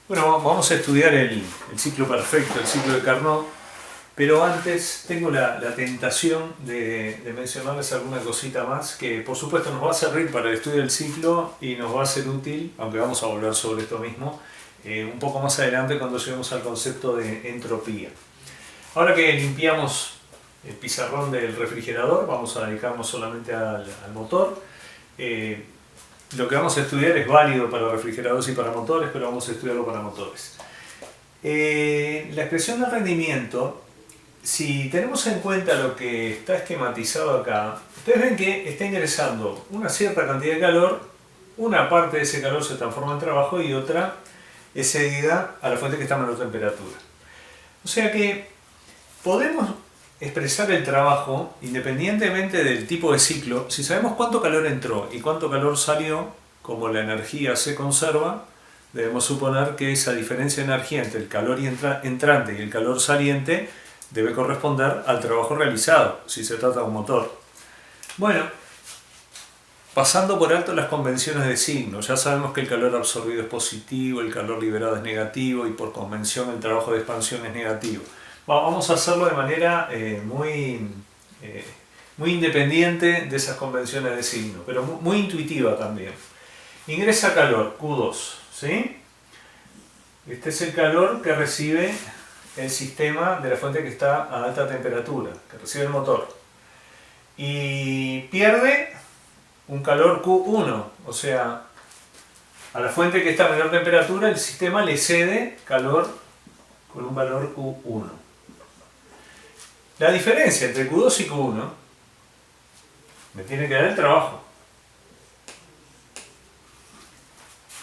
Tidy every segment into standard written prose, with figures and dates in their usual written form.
Bueno, vamos a estudiar el ciclo perfecto, el ciclo de Carnot, pero antes tengo la tentación de mencionarles alguna cosita más que por supuesto nos va a servir para el estudio del ciclo y nos va a ser útil, aunque vamos a volver sobre esto mismo, un poco más adelante cuando lleguemos al concepto de entropía. Ahora que limpiamos el pizarrón del refrigerador, vamos a dedicarnos solamente al motor. Lo que vamos a estudiar es válido para refrigeradores y para motores, pero vamos a estudiarlo para motores. La expresión de rendimiento, si tenemos en cuenta lo que está esquematizado acá, ustedes ven que está ingresando una cierta cantidad de calor, una parte de ese calor se transforma en trabajo y otra es cedida a la fuente que está a menor temperatura. O sea que podemos expresar el trabajo independientemente del tipo de ciclo. Si sabemos cuánto calor entró y cuánto calor salió, como la energía se conserva, debemos suponer que esa diferencia de energía entre el calor entrante y el calor saliente debe corresponder al trabajo realizado, si se trata de un motor. Bueno, pasando por alto las convenciones de signo, ya sabemos que el calor absorbido es positivo, el calor liberado es negativo y por convención el trabajo de expansión es negativo. Vamos a hacerlo de manera muy independiente de esas convenciones de signo, pero muy intuitiva también. Ingresa calor, Q2, ¿sí? Este es el calor que recibe el sistema de la fuente que está a alta temperatura, que recibe el motor. Y pierde un calor Q1, o sea, a la fuente que está a menor temperatura el sistema le cede calor con un valor Q1. La diferencia entre Q2 y Q1 me tiene que dar el trabajo.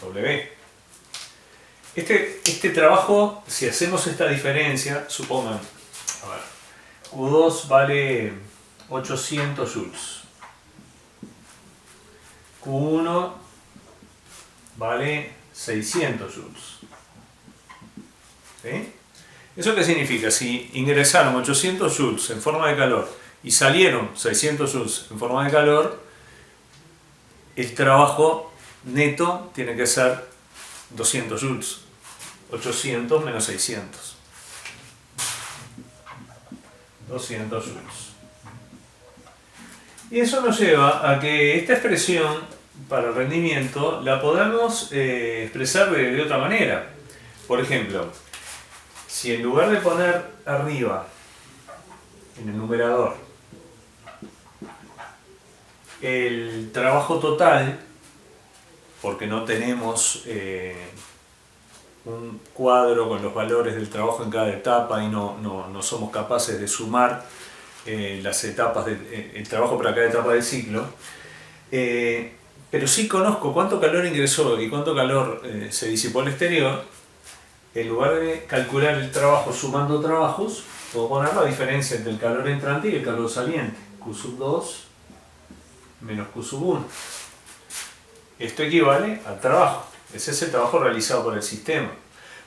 W. Este trabajo, si hacemos esta diferencia, supongan, a ver, Q2 vale 800 joules. Q1 vale 600 joules. ¿Sí? ¿Eso qué significa? Si ingresaron 800 joules en forma de calor y salieron 600 joules en forma de calor, el trabajo neto tiene que ser 200 joules. 800 menos 600. 200 joules. Y eso nos lleva a que esta expresión para el rendimiento la podamos expresar de otra manera. Por ejemplo, si en lugar de poner arriba, en el numerador, el trabajo total, porque no tenemos un cuadro con los valores del trabajo en cada etapa y no somos capaces de sumar las etapas el trabajo para cada etapa del ciclo, pero sí conozco cuánto calor ingresó y cuánto calor se disipó al exterior. En lugar de calcular el trabajo sumando trabajos, puedo poner la diferencia entre el calor entrante y el calor saliente. Q2 menos Q1. Esto equivale al trabajo. Ese es el trabajo realizado por el sistema.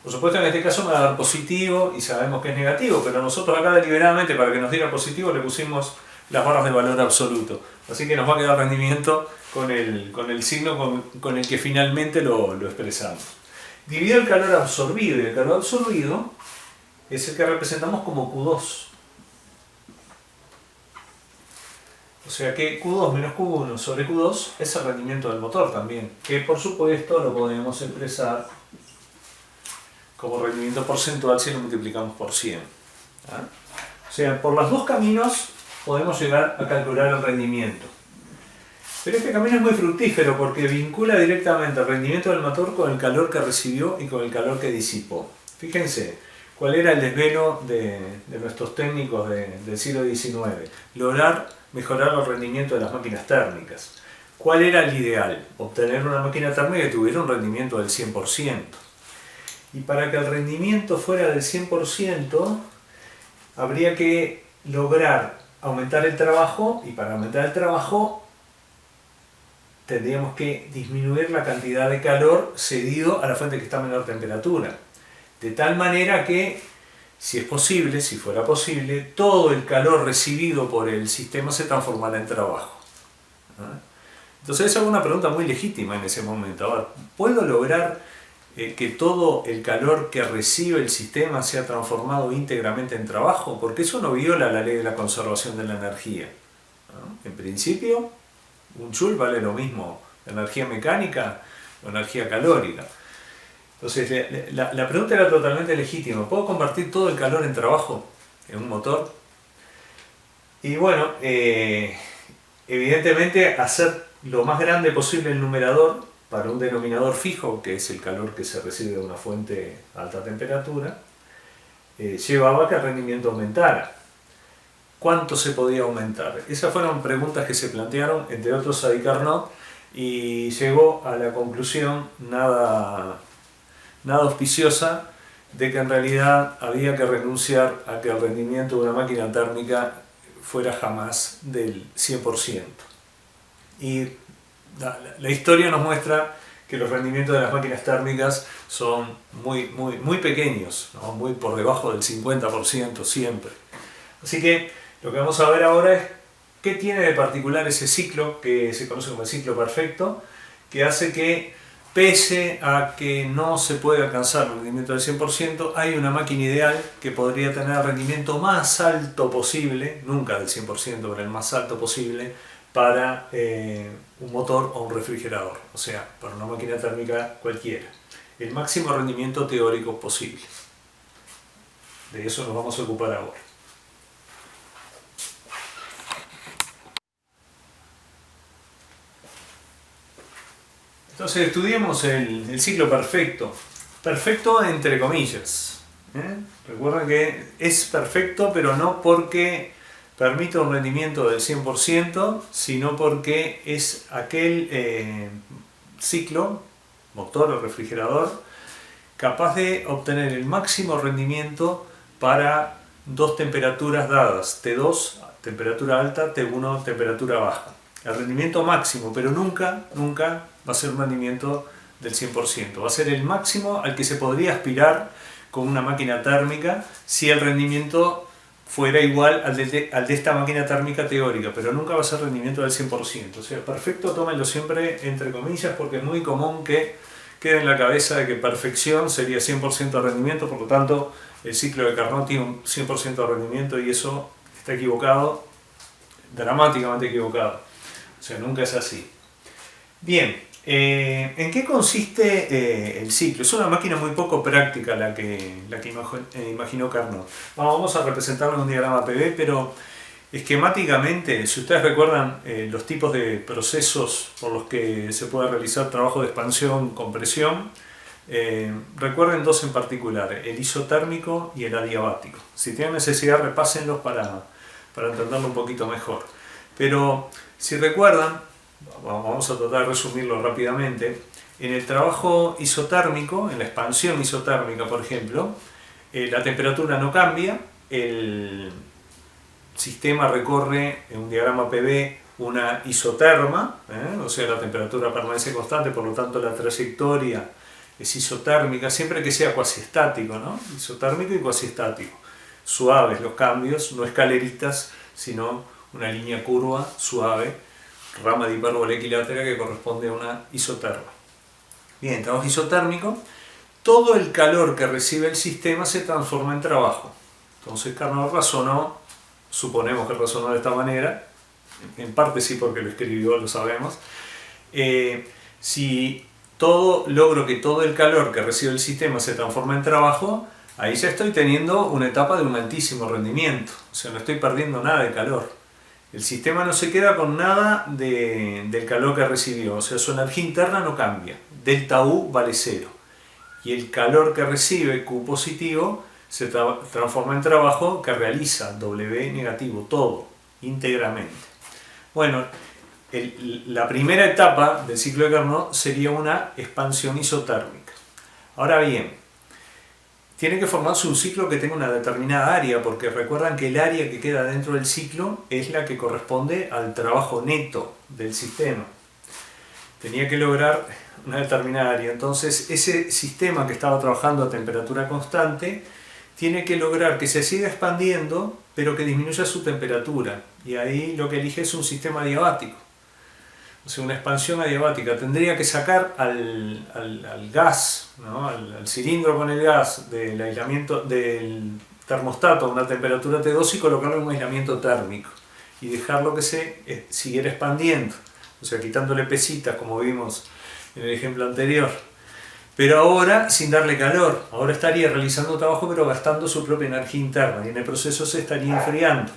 Por supuesto, en este caso me va a dar positivo y sabemos que es negativo, pero nosotros acá deliberadamente, para que nos diera positivo, le pusimos las barras de valor absoluto. Así que nos va a quedar rendimiento con el signo con el que finalmente lo expresamos. Dividido el calor absorbido, y el calor absorbido es el que representamos como Q2. O sea que Q2 menos Q1 sobre Q2 es el rendimiento del motor también, que por supuesto lo podemos expresar como rendimiento porcentual si lo multiplicamos por 100. ¿Ah? O sea, por los dos caminos podemos llegar a calcular el rendimiento. Pero este camino es muy fructífero porque vincula directamente el rendimiento del motor con el calor que recibió y con el calor que disipó. Fíjense, ¿cuál era el desvelo de nuestros técnicos del siglo XIX? Lograr mejorar el rendimiento de las máquinas térmicas. ¿Cuál era el ideal? Obtener una máquina térmica que tuviera un rendimiento del 100%. Y para que el rendimiento fuera del 100%, habría que lograr aumentar el trabajo, y para aumentar el trabajo tendríamos que disminuir la cantidad de calor cedido a la fuente que está a menor temperatura. De tal manera que, si es posible, si fuera posible, todo el calor recibido por el sistema se transformará en trabajo. Entonces esa es una pregunta muy legítima en ese momento. A ver, ¿puedo lograr que todo el calor que recibe el sistema sea transformado íntegramente en trabajo? Porque eso no viola la ley de la conservación de la energía, ¿no? En principio, un joule vale lo mismo energía mecánica o energía calórica. Entonces, la pregunta era totalmente legítima. ¿Puedo convertir todo el calor en trabajo en un motor? Y bueno, evidentemente hacer lo más grande posible el numerador para un denominador fijo, que es el calor que se recibe de una fuente a alta temperatura, llevaba a que el rendimiento aumentara. ¿Cuánto se podía aumentar? Esas fueron preguntas que se plantearon, entre otros a Carnot, y llegó a la conclusión nada auspiciosa de que en realidad había que renunciar a que el rendimiento de una máquina térmica fuera jamás del 100%. Y la historia nos muestra que los rendimientos de las máquinas térmicas son muy pequeños, ¿no? Muy por debajo del 50% siempre. Así que lo que vamos a ver ahora es qué tiene de particular ese ciclo que se conoce como el ciclo perfecto, que hace que, pese a que no se puede alcanzar el rendimiento del 100%, hay una máquina ideal que podría tener el rendimiento más alto posible, nunca del 100%, pero el más alto posible, para un motor o un refrigerador, o sea, para una máquina térmica cualquiera. El máximo rendimiento teórico posible. De eso nos vamos a ocupar ahora. Entonces estudiemos el ciclo perfecto. Perfecto entre comillas. Recuerden que es perfecto, pero no porque permite un rendimiento del 100%, sino porque es aquel ciclo, motor o refrigerador, capaz de obtener el máximo rendimiento para dos temperaturas dadas, T2, temperatura alta, T1, temperatura baja. El rendimiento máximo, pero nunca va a ser un rendimiento del 100%. Va a ser el máximo al que se podría aspirar con una máquina térmica si el rendimiento fuera igual al de esta máquina térmica teórica, pero nunca va a ser rendimiento del 100%. O sea, perfecto, tómenlo siempre entre comillas, porque es muy común que quede en la cabeza de que perfección sería 100% de rendimiento, por lo tanto el ciclo de Carnot tiene un 100% de rendimiento, y eso está equivocado, dramáticamente equivocado. O sea, nunca es así. Bien, ¿en qué consiste el ciclo? Es una máquina muy poco práctica la que imaginó Carnot. Vamos a representarlo en un diagrama PV, pero esquemáticamente, si ustedes recuerdan los tipos de procesos por los que se puede realizar trabajo de expansión, compresión, recuerden dos en particular, el isotérmico y el adiabático. Si tienen necesidad, repásenlos para entenderlo un poquito mejor. Pero si recuerdan, vamos a tratar de resumirlo rápidamente, en el trabajo isotérmico, en la expansión isotérmica por ejemplo, la temperatura no cambia, el sistema recorre en un diagrama PV una isoterma, o sea, la temperatura permanece constante, por lo tanto la trayectoria es isotérmica, siempre que sea cuasiestático, ¿no? Isotérmico y cuasiestático. Suaves los cambios, no escaleritas, sino una línea curva suave, rama de hipérbola equilátera que corresponde a una isoterma. Bien, trabajo isotérmico, todo el calor que recibe el sistema se transforma en trabajo. Entonces Carnot razonó, suponemos que razonó de esta manera, en parte sí porque lo escribió, lo sabemos, si logro que todo el calor que recibe el sistema se transforma en trabajo, ahí ya estoy teniendo una etapa de un altísimo rendimiento, o sea, no estoy perdiendo nada de calor. El sistema no se queda con nada del calor que recibió, o sea, su energía interna no cambia, delta U vale 0. Y el calor que recibe, Q positivo, se transforma en trabajo que realiza W negativo, todo, íntegramente. Bueno, la primera etapa del ciclo de Carnot sería una expansión isotérmica. Ahora bien, tiene que formarse un ciclo que tenga una determinada área, porque recuerdan que el área que queda dentro del ciclo es la que corresponde al trabajo neto del sistema. Tenía que lograr una determinada área. Entonces, ese sistema que estaba trabajando a temperatura constante tiene que lograr que se siga expandiendo, pero que disminuya su temperatura. Y ahí lo que elige es un sistema adiabático. o sea, una expansión adiabática, tendría que sacar al gas, ¿no? al cilindro con el gas del aislamiento del termostato a una temperatura T2 y colocarlo en un aislamiento térmico y dejarlo que se siguiera expandiendo, o sea, quitándole pesitas como vimos en el ejemplo anterior. Pero ahora sin darle calor, ahora estaría realizando trabajo pero gastando su propia energía interna y en el proceso se estaría enfriando.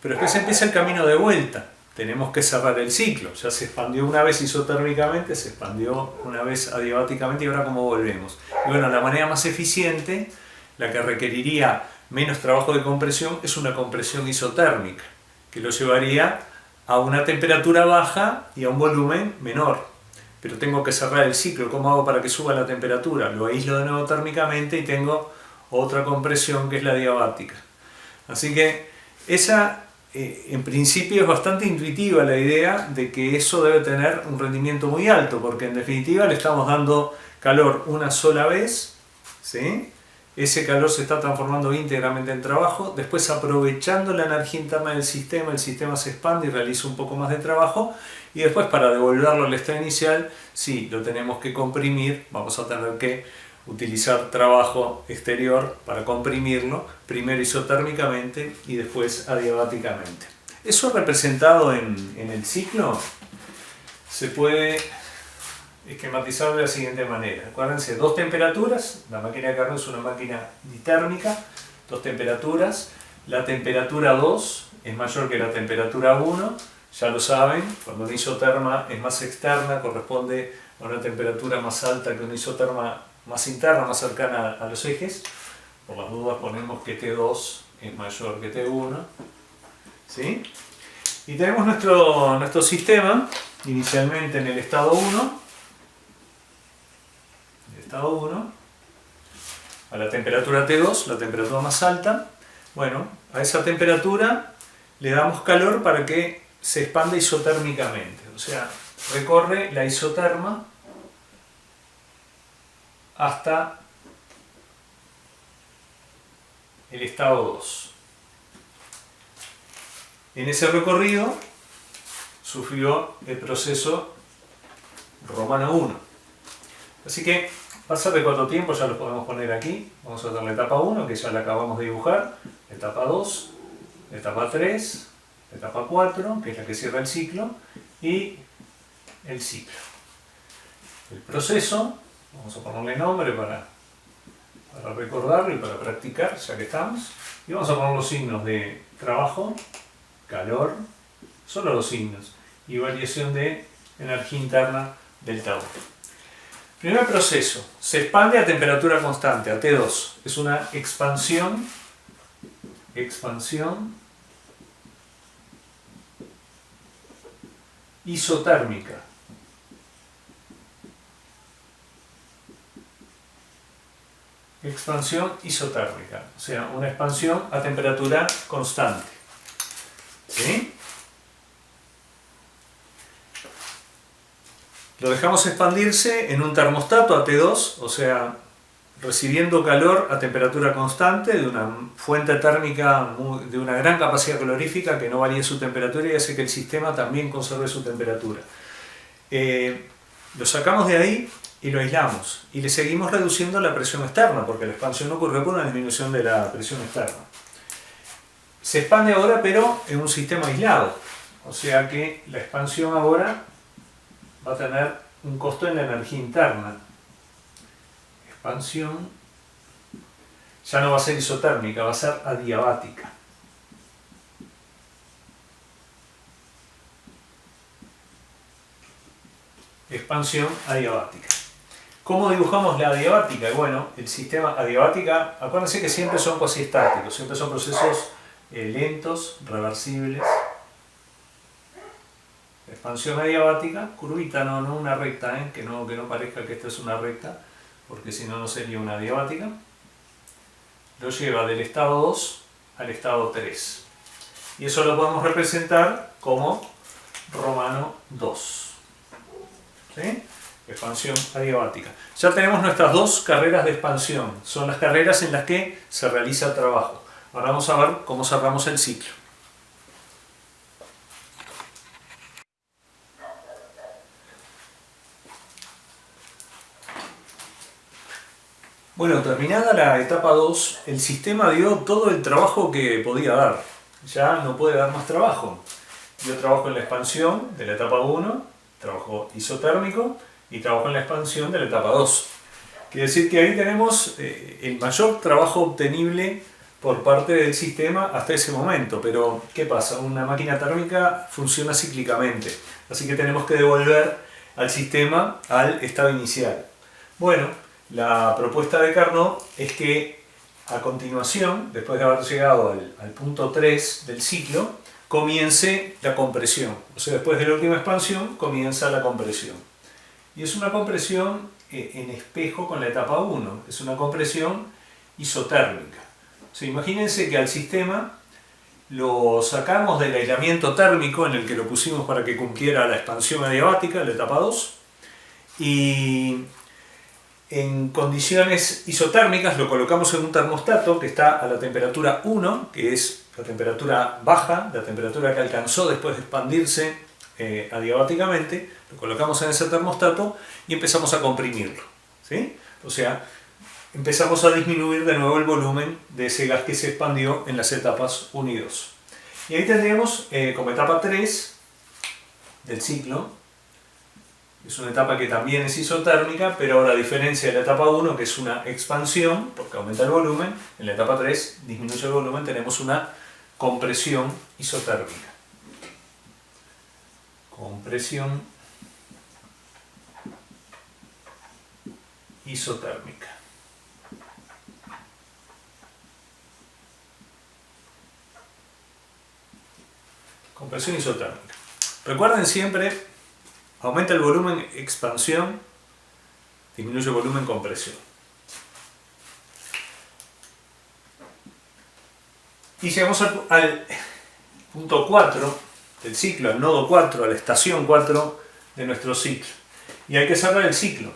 Pero después empieza el camino de vuelta, tenemos que cerrar el ciclo, ya se expandió una vez isotérmicamente, se expandió una vez adiabáticamente y ahora cómo volvemos. Y bueno, la manera más eficiente, la que requeriría menos trabajo de compresión, es una compresión isotérmica, que lo llevaría a una temperatura baja y a un volumen menor. Pero tengo que cerrar el ciclo. ¿Cómo hago para que suba la temperatura? Lo aíslo de nuevo térmicamente y tengo otra compresión que es la adiabática. Así que esa, en principio, es bastante intuitiva la idea de que eso debe tener un rendimiento muy alto, porque en definitiva le estamos dando calor una sola vez, ¿sí? Ese calor se está transformando íntegramente en trabajo, después aprovechando la energía interna del sistema, el sistema se expande y realiza un poco más de trabajo, y después para devolverlo al estado inicial, sí, lo tenemos que comprimir, vamos a tener que utilizar trabajo exterior para comprimirlo, primero isotérmicamente y después adiabáticamente. Eso representado en el ciclo se puede esquematizar de la siguiente manera. Acuérdense, dos temperaturas, la máquina de Carnot es una máquina ditérmica, dos temperaturas, la temperatura 2 es mayor que la temperatura 1, ya lo saben, cuando una isoterma es más externa corresponde a una temperatura más alta que una isoterma más interna, más cercana a los ejes. Por las dudas ponemos que T2 es mayor que T1, ¿sí? Y tenemos nuestro sistema, inicialmente en el estado 1, a la temperatura T2, la temperatura más alta. Bueno, a esa temperatura le damos calor para que se expanda isotérmicamente, o sea, recorre la isoterma hasta el estado 2. En ese recorrido sufrió el proceso romano 1. Así que pasar de 4 tiempos ya los podemos poner aquí. Vamos a hacer la etapa 1, que ya la acabamos de dibujar, la etapa 2, la etapa 3, la etapa 4, que es la que cierra el ciclo, y el ciclo. El proceso, vamos a ponerle nombre para recordarlo y para practicar, ya que estamos, y vamos a poner los signos de trabajo, calor, solo los signos, y variación de energía interna del Tau. Primer proceso, se expande a temperatura constante, a T2. Es una expansión isotérmica. Expansión isotérmica, o sea, una expansión a temperatura constante. ¿Sí? Lo dejamos expandirse en un termostato a T2, o sea, recibiendo calor a temperatura constante de una fuente térmica de una gran capacidad calorífica que no varíe su temperatura y hace que el sistema también conserve su temperatura. Lo sacamos de ahí y lo aislamos y le seguimos reduciendo la presión externa porque la expansión ocurrió por una disminución de la presión externa. Se expande ahora pero en un sistema aislado, o sea que la expansión ahora va a tener un costo en la energía interna. Expansión ya no va a ser isotérmica, va a ser adiabática. Expansión adiabática. ¿Cómo dibujamos la adiabática? Bueno, el sistema adiabática, acuérdense que siempre son cuasiestáticos, siempre son procesos lentos, reversibles. Expansión adiabática, curvita, no una recta, que no parezca que esto es una recta, porque si no, no sería una adiabática. Lo lleva del estado 2 al estado 3. Y eso lo podemos representar como romano 2. ¿Sí? Expansión adiabática. Ya tenemos nuestras dos carreras de expansión. Son las carreras en las que se realiza el trabajo. Ahora vamos a ver cómo cerramos el ciclo. Bueno, terminada la etapa 2, el sistema dio todo el trabajo que podía dar. Ya no puede dar más trabajo. Dio trabajo en la expansión de la etapa 1, trabajo isotérmico, y trabajo en la expansión de la etapa 2. Quiere decir que ahí tenemos el mayor trabajo obtenible por parte del sistema hasta ese momento. Pero, ¿qué pasa? Una máquina térmica funciona cíclicamente. Así que tenemos que devolver al sistema al estado inicial. Bueno, la propuesta de Carnot es que a continuación, después de haber llegado al punto 3 del ciclo, comience la compresión. O sea, después de la última expansión, comienza la compresión. Y es una compresión en espejo con la etapa 1. Es una compresión isotérmica. O sea, imagínense que al sistema lo sacamos del aislamiento térmico en el que lo pusimos para que cumpliera la expansión adiabática, la etapa 2, y en condiciones isotérmicas lo colocamos en un termostato que está a la temperatura 1, que es la temperatura baja, la temperatura que alcanzó después de expandirse adiabáticamente. Lo colocamos en ese termostato y empezamos a comprimirlo, ¿sí? O sea, empezamos a disminuir de nuevo el volumen de ese gas que se expandió en las etapas 1 y 2. Y ahí tendríamos como etapa 3 del ciclo. Es una etapa que también es isotérmica, pero ahora a diferencia de la etapa 1, que es una expansión, porque aumenta el volumen, en la etapa 3 disminuye el volumen, tenemos una compresión isotérmica. Compresión isotérmica. Compresión isotérmica. Recuerden siempre, aumenta el volumen, expansión, disminuye el volumen, compresión. Y llegamos al punto 4 del ciclo, al nodo 4, a la estación 4 de nuestro ciclo. Y hay que cerrar el ciclo.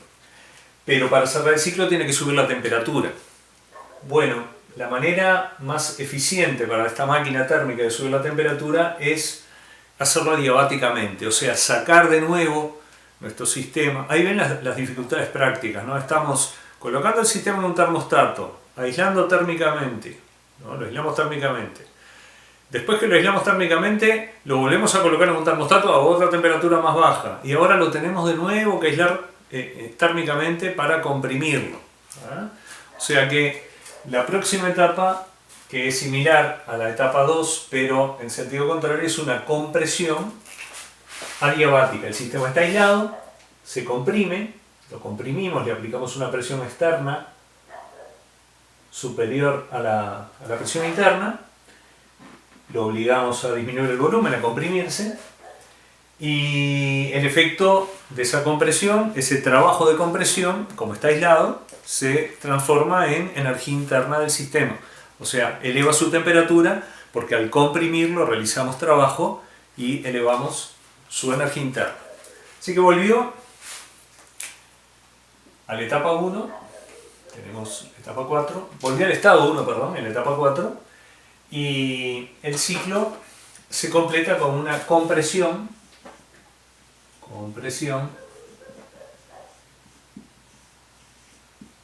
Pero para cerrar el ciclo tiene que subir la temperatura. Bueno, la manera más eficiente para esta máquina térmica de subir la temperatura es hacerlo adiabáticamente, o sea, sacar de nuevo nuestro sistema. Ahí ven las dificultades prácticas, ¿no? Estamos colocando el sistema en un termostato, aislando térmicamente, ¿no? Lo aislamos térmicamente. Después que lo aislamos térmicamente, lo volvemos a colocar en un termostato a otra temperatura más baja. Y ahora lo tenemos de nuevo que aislar térmicamente para comprimirlo, ¿verdad? O sea que la próxima etapa, que es similar a la etapa 2, pero en sentido contrario, es una compresión adiabática. El sistema está aislado, se comprime, lo comprimimos, le aplicamos una presión externa superior a la presión interna, lo obligamos a disminuir el volumen, a comprimirse, y el efecto de esa compresión, ese trabajo de compresión, como está aislado, se transforma en energía interna del sistema. O sea, eleva su temperatura porque al comprimirlo realizamos trabajo y elevamos su energía interna. Así que volvió a la etapa 1, tenemos etapa 4, volvió al estado 1, perdón, en la etapa 4, y el ciclo se completa con una compresión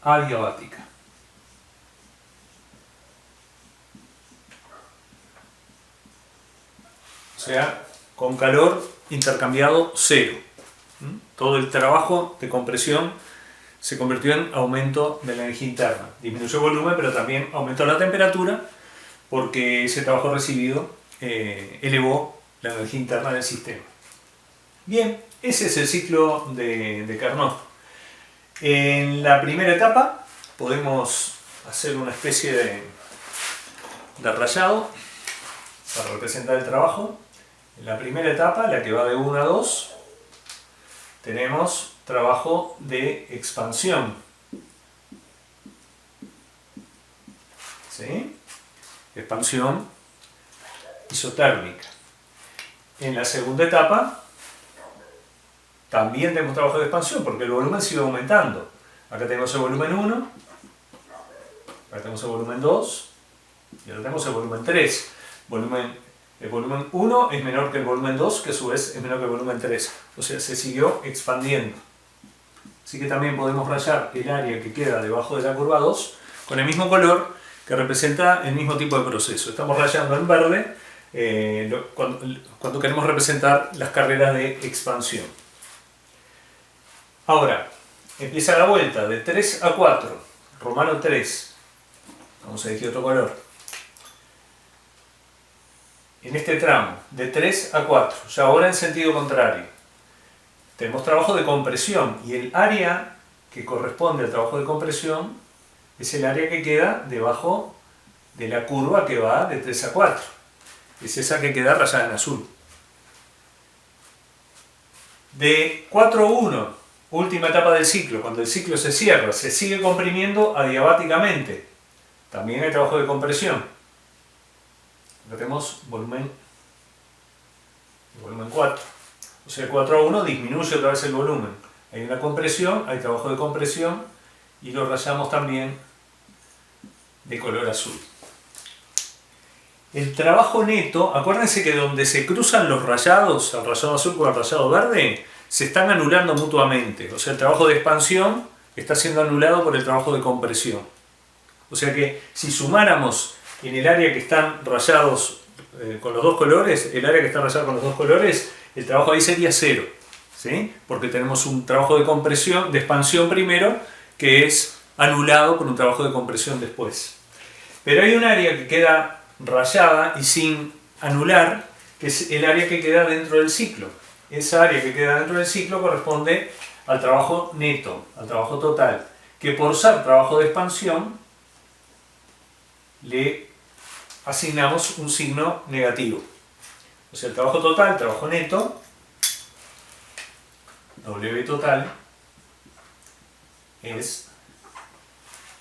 adiabática. O sea, con calor intercambiado cero. Todo el trabajo de compresión se convirtió en aumento de la energía interna. Disminuyó el volumen, pero también aumentó la temperatura porque ese trabajo recibido elevó la energía interna del sistema. Bien, ese es el ciclo de Carnot. En la primera etapa podemos hacer una especie de rayado para representar el trabajo. En la primera etapa, la que va de 1 a 2, tenemos trabajo de expansión. ¿Sí? Expansión isotérmica. En la segunda etapa también tenemos trabajo de expansión porque el volumen sigue aumentando. Acá tenemos el volumen 1, acá tenemos el volumen 2 y acá tenemos el volumen 3. El volumen 1 es menor que el volumen 2, que a su vez es menor que el volumen 3. O sea, se siguió expandiendo. Así que también podemos rayar el área que queda debajo de la curva 2 con el mismo color que representa el mismo tipo de proceso. Estamos rayando en verde cuando queremos representar las carreras de expansión. Ahora, empieza la vuelta de 3 a 4, romano 3. Vamos a elegir otro color. En este tramo, de 3 a 4, ya ahora en sentido contrario, tenemos trabajo de compresión y el área que corresponde al trabajo de compresión es el área que queda debajo de la curva que va de 3 a 4. Es esa que queda rayada en azul. De 4 a 1, última etapa del ciclo, cuando el ciclo se cierra, se sigue comprimiendo adiabáticamente. También hay trabajo de compresión. Acá tenemos volumen 4. O sea, 4 a 1 disminuye otra vez el volumen. Hay una compresión, hay trabajo de compresión y lo rayamos también de color azul. El trabajo neto, acuérdense que donde se cruzan los rayados, el rayado azul con el rayado verde, se están anulando mutuamente. O sea, el trabajo de expansión está siendo anulado por el trabajo de compresión. O sea que si sumáramos en el área que están rayados con los dos colores, el área que está rayada con los dos colores, el trabajo ahí sería 0, ¿sí? Porque tenemos un trabajo de compresión, de expansión primero, que es anulado por un trabajo de compresión después. Pero hay un área que queda rayada y sin anular, que es el área que queda dentro del ciclo. Esa área que queda dentro del ciclo corresponde al trabajo neto, al trabajo total, que por ser trabajo de expansión le asignamos un signo negativo. O sea, el trabajo total, el trabajo neto, W total, es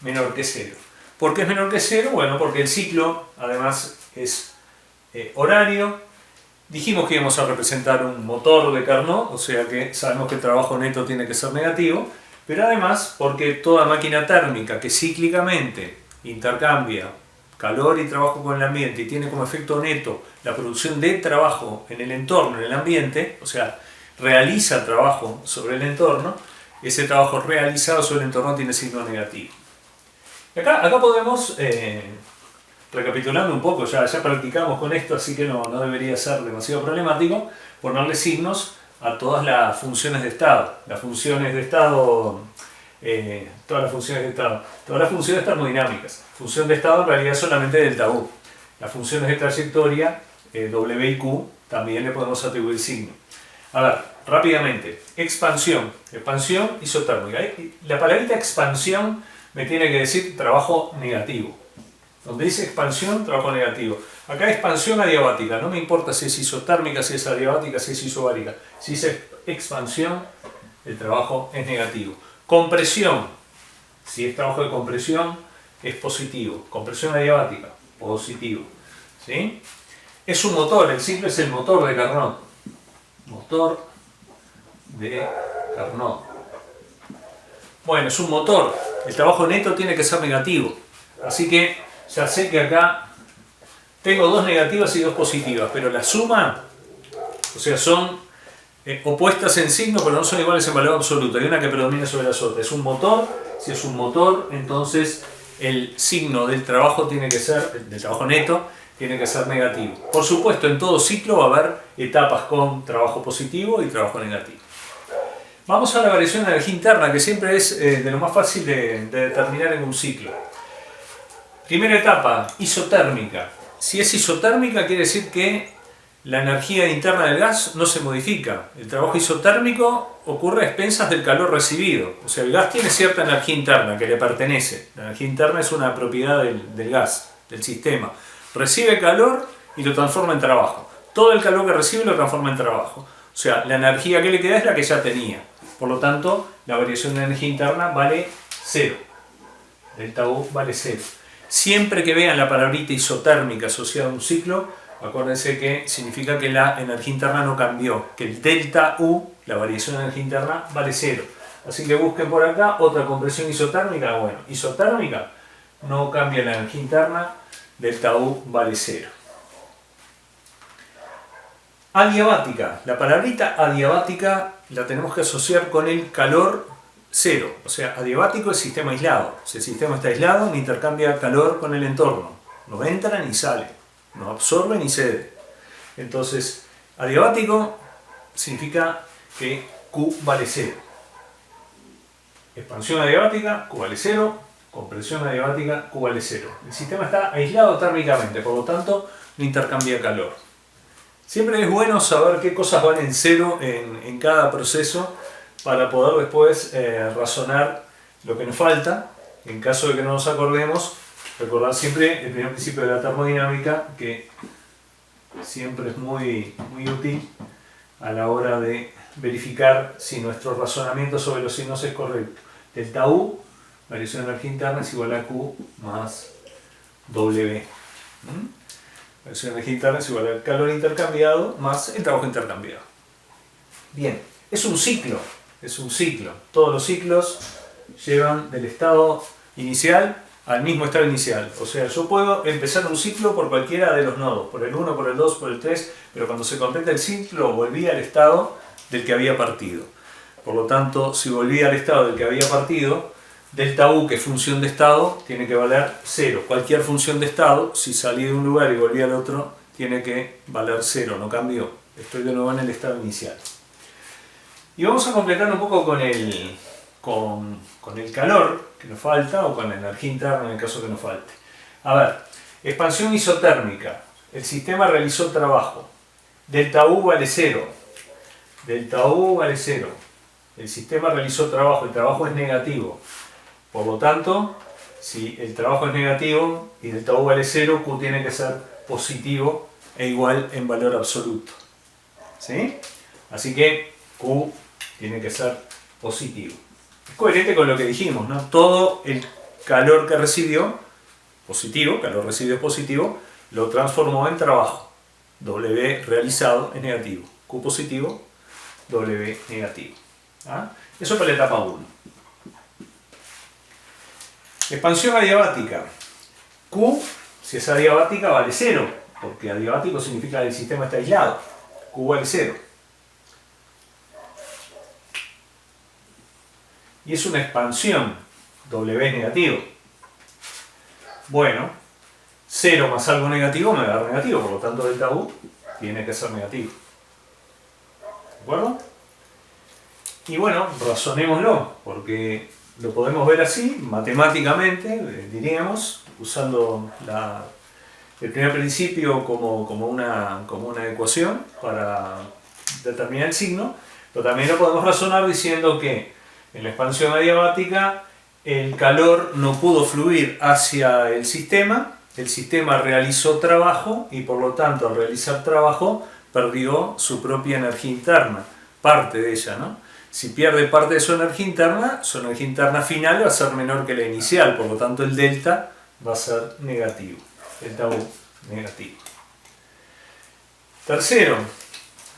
menor que 0. ¿Por qué es menor que 0? Bueno, porque el ciclo además es horario. Dijimos que íbamos a representar un motor de Carnot, o sea que sabemos que el trabajo neto tiene que ser negativo, pero además porque toda máquina térmica que cíclicamente intercambia calor y trabajo con el ambiente y tiene como efecto neto la producción de trabajo en el entorno, en el ambiente, o sea, realiza trabajo sobre el entorno, ese trabajo realizado sobre el entorno tiene signo negativo. Acá podemos, recapitulando un poco, ya practicamos con esto, así que no debería ser demasiado problemático, ponerle signos a todas las funciones de estado. Las funciones de estado, todas las funciones termodinámicas. Función de estado en realidad solamente delta U. Las funciones de trayectoria, W y Q, también le podemos atribuir signo. A ver, rápidamente, expansión isotérmica. La palabrita expansión me tiene que decir trabajo negativo. Donde dice expansión, trabajo negativo. Acá expansión adiabática, no me importa si es isotérmica, si es adiabática, si es isobárica. Si es expansión, el trabajo es negativo. Compresión, si es trabajo de compresión, es positivo. Compresión adiabática, positivo. ¿Sí? Es un motor, el ciclo es el motor de Carnot. Motor de Carnot. Bueno, es un motor. El trabajo neto tiene que ser negativo. Así que ya sé que acá tengo dos negativas y dos positivas, pero la suma, o sea, son opuestas en signo, pero no son iguales en valor absoluto. Hay una que predomina sobre las otras. Es un motor. Si es un motor, entonces el signo del trabajo tiene que ser, del trabajo neto, tiene que ser negativo. Por supuesto, en todo ciclo va a haber etapas con trabajo positivo y trabajo negativo. Vamos a la variación de energía interna, que siempre es de lo más fácil de determinar en un ciclo. Primera etapa, isotérmica. Si es isotérmica, quiere decir que la energía interna del gas no se modifica. El trabajo isotérmico ocurre a expensas del calor recibido. O sea, el gas tiene cierta energía interna que le pertenece. La energía interna es una propiedad del gas, del sistema. Recibe calor y lo transforma en trabajo. Todo el calor que recibe lo transforma en trabajo. O sea, la energía que le queda es la que ya tenía. Por lo tanto, la variación de energía interna vale 0. Delta U vale 0. Siempre que vean la palabrita isotérmica asociada a un ciclo, acuérdense que significa que la energía interna no cambió, que el delta U, la variación de energía interna, vale 0. Así que busquen por acá otra compresión isotérmica. Bueno, isotérmica no cambia la energía interna, delta U vale 0. Adiabática. La palabrita adiabática la tenemos que asociar con el calor cero. O sea, adiabático es sistema aislado. Si el sistema está aislado, no intercambia calor con el entorno. No entra ni sale. No absorbe ni cede. Entonces, adiabático significa que Q vale cero. Expansión adiabática, Q vale cero. Compresión adiabática, Q vale cero. El sistema está aislado térmicamente, por lo tanto, no intercambia calor. Siempre es bueno saber qué cosas valen cero en cada proceso para poder después razonar lo que nos falta. En caso de que no nos acordemos, recordar siempre el primer principio de la termodinámica, que siempre es muy útil a la hora de verificar si nuestro razonamiento sobre los signos es correcto. Delta U, variación de energía interna, es igual a Q más W. Variación de energía interna es igual al calor intercambiado más el trabajo intercambiado. Bien, es un ciclo. Todos los ciclos llevan del estado inicial al mismo estado inicial. O sea, yo puedo empezar un ciclo por cualquiera de los nodos, por el 1, por el 2, por el 3, pero cuando se completa el ciclo volví al estado del que había partido. Por lo tanto, si volví al estado del que había partido, delta U, que es función de estado, tiene que valer 0. Cualquier función de estado, si salí de un lugar y volví al otro, tiene que valer 0, no cambió. Estoy de nuevo en el estado inicial. Y vamos a completar un poco con el calor que nos falta, o con la energía interna en el caso que nos falte. A ver, expansión isotérmica. El sistema realizó trabajo. Delta U vale 0. Delta U vale 0. El sistema realizó trabajo, el trabajo es negativo. Por lo tanto, si el trabajo es negativo y delta U vale 0, Q tiene que ser positivo e igual en valor absoluto. ¿Sí? Así que Q tiene que ser positivo. Es coherente con lo que dijimos, ¿no? Todo el calor que recibió, positivo, calor recibido positivo, lo transformó en trabajo. W realizado es negativo. Q positivo, W negativo. ¿Ah? Eso para la etapa 1. Expansión adiabática. Q, si es adiabática, vale 0, porque adiabático significa que el sistema está aislado. Q vale 0. Y es una expansión. W es negativo. Bueno, 0 más algo negativo me va a dar negativo, por lo tanto delta U tiene que ser negativo. ¿De acuerdo? Y bueno, razonémoslo, porque lo podemos ver así, matemáticamente, diríamos, usando el primer principio como una ecuación para determinar el signo, pero también lo podemos razonar diciendo que en la expansión adiabática el calor no pudo fluir hacia el sistema realizó trabajo y por lo tanto al realizar trabajo perdió su propia energía interna, parte de ella, ¿no? Si pierde parte de su energía interna final va a ser menor que la inicial, por lo tanto el delta va a ser negativo, delta U negativo. Tercero,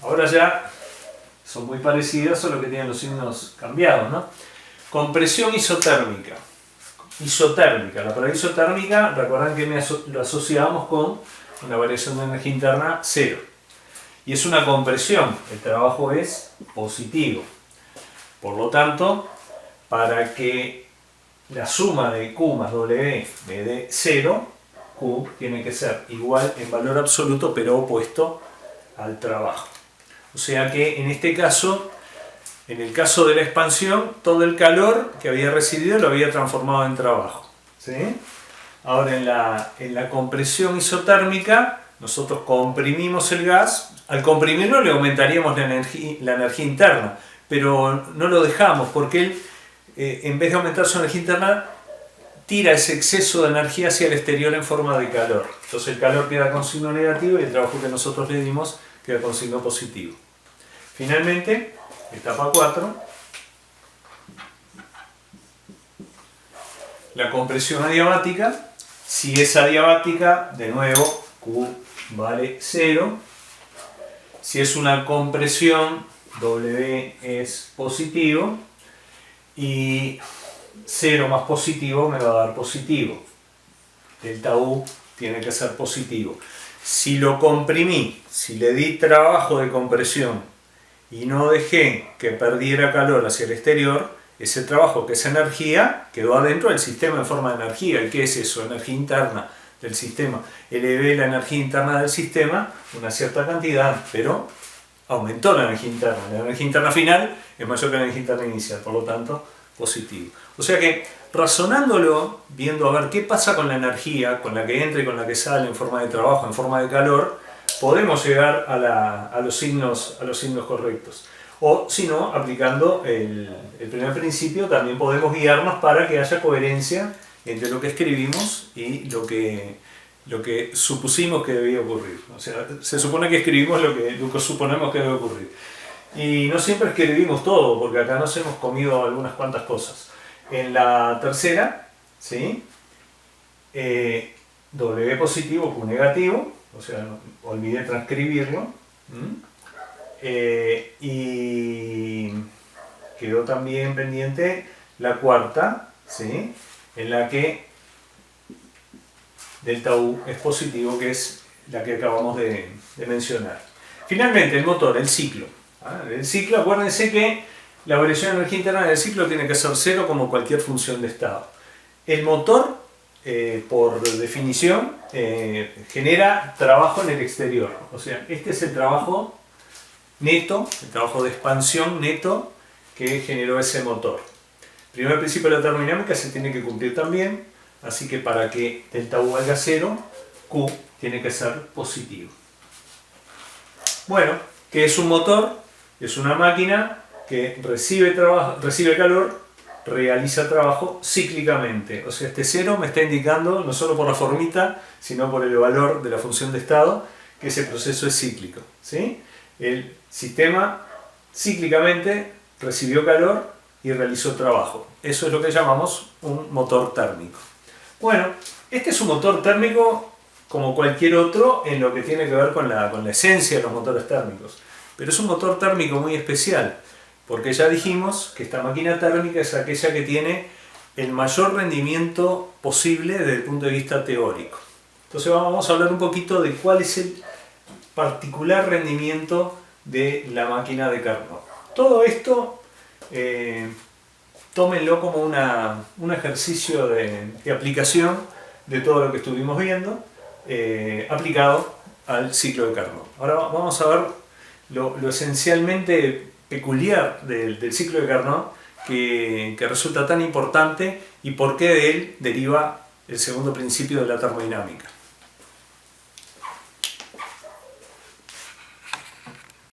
ahora ya son muy parecidas, solo que tienen los signos cambiados, ¿no? Compresión isotérmica. La palabra isotérmica, recuerdan que lo asociamos con una variación de energía interna 0. Y es una compresión, el trabajo es positivo. Por lo tanto, para que la suma de Q más W me dé 0, Q tiene que ser igual en valor absoluto, pero opuesto al trabajo. O sea que en este caso, en el caso de la expansión, todo el calor que había recibido lo había transformado en trabajo. ¿Sí? Ahora en la compresión isotérmica, nosotros comprimimos el gas. Al comprimirlo le aumentaríamos la energía interna, pero no lo dejamos porque él, en vez de aumentar su energía interna, tira ese exceso de energía hacia el exterior en forma de calor. Entonces el calor queda con signo negativo y el trabajo que nosotros le dimos queda con signo positivo. Finalmente, etapa 4, la compresión adiabática. Si es adiabática, de nuevo, Q vale 0. Si es una compresión, W es positivo. Y 0 más positivo me va a dar positivo. Delta U tiene que ser positivo. Si lo comprimí, si le di trabajo de compresión y no dejé que perdiera calor hacia el exterior, ese trabajo que es energía quedó adentro del sistema en forma de energía. ¿Y qué es eso? Energía interna del sistema. Elevé la energía interna del sistema una cierta cantidad, pero aumentó la energía interna. La energía interna final es mayor que la energía interna inicial, por lo tanto, positivo. O sea que, razonándolo, viendo a ver qué pasa con la energía, con la que entra y con la que sale en forma de trabajo, en forma de calor, podemos llegar a los signos correctos. O, si no, aplicando el primer principio, también podemos guiarnos para que haya coherencia entre lo que escribimos y lo que supusimos que debía ocurrir. O sea, se supone que escribimos lo que suponemos que debe ocurrir. Y no siempre escribimos todo, porque acá nos hemos comido algunas cuantas cosas. En la tercera, ¿sí? W positivo, Q negativo, o sea, olvidé transcribirlo. Y quedó también pendiente la cuarta, ¿sí? En la que delta U es positivo, que es la que acabamos de mencionar. Finalmente, el motor, el ciclo. El ciclo, acuérdense que la variación de energía interna del ciclo tiene que ser cero como cualquier función de estado. El motor, por definición, genera trabajo en el exterior. O sea, este es el trabajo neto, el trabajo de expansión neto que generó ese motor. Primer principio de la termodinámica se tiene que cumplir también, así que para que delta U valga 0, Q tiene que ser positivo. Bueno, ¿qué es un motor? Es una máquina que recibe calor, realiza trabajo cíclicamente. O sea, este 0 me está indicando, no solo por la formita, sino por el valor de la función de estado, que ese proceso es cíclico, ¿sí? El sistema cíclicamente recibió calor y realizó trabajo. Eso es lo que llamamos un motor térmico. Bueno, este es un motor térmico como cualquier otro en lo que tiene que ver con la esencia de los motores térmicos. Pero es un motor térmico muy especial, porque ya dijimos que esta máquina térmica es aquella que tiene el mayor rendimiento posible desde el punto de vista teórico. Entonces vamos a hablar un poquito de cuál es el particular rendimiento de la máquina de Carnot. Todo esto tómenlo como un ejercicio de aplicación de todo lo que estuvimos viendo, aplicado al ciclo de Carnot. Ahora vamos a ver lo esencialmente peculiar del ciclo de Carnot que resulta tan importante y por qué de él deriva el segundo principio de la termodinámica.